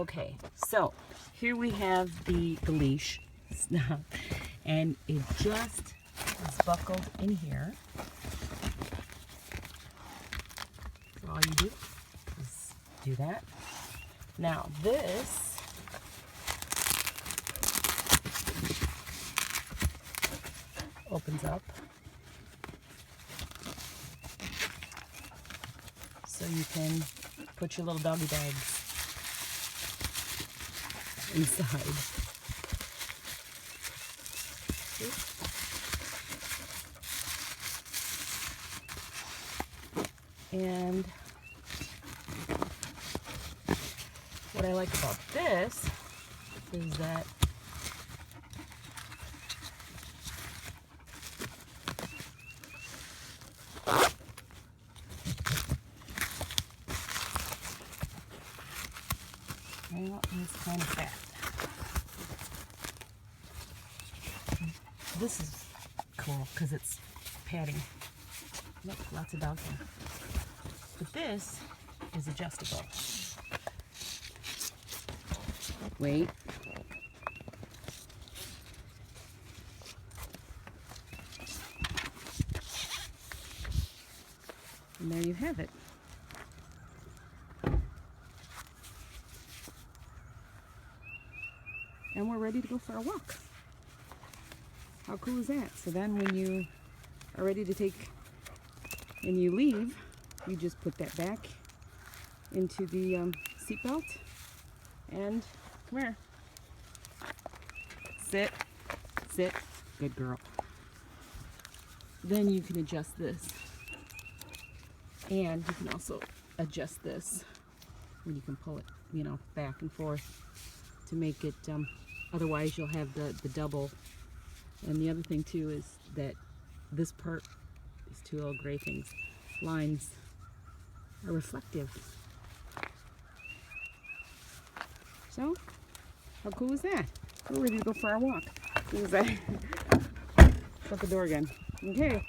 Okay, so here we have the leash snap, and it just is buckled in here. So all you do is do that. Now this opens up so you can put your little doggy bags inside. And what I like about this is that well, it's kind of fat. This is cool because it's padding. Look, lots of dog hair. But this is adjustable. Wait. And there you have it. And we're ready to go for a walk. How cool is that? So then when you are ready to take and you leave, you just put that back into the seat belt and come here. Sit, sit, good girl. Then you can adjust this. And you can also adjust this when you can pull it, you know, back and forth to make it, otherwise you'll have the double. And the other thing too is that this part, these two little gray things, lines, are reflective. So, how cool is that? We're ready to go for our walk. As soon as I shut the door again. Okay.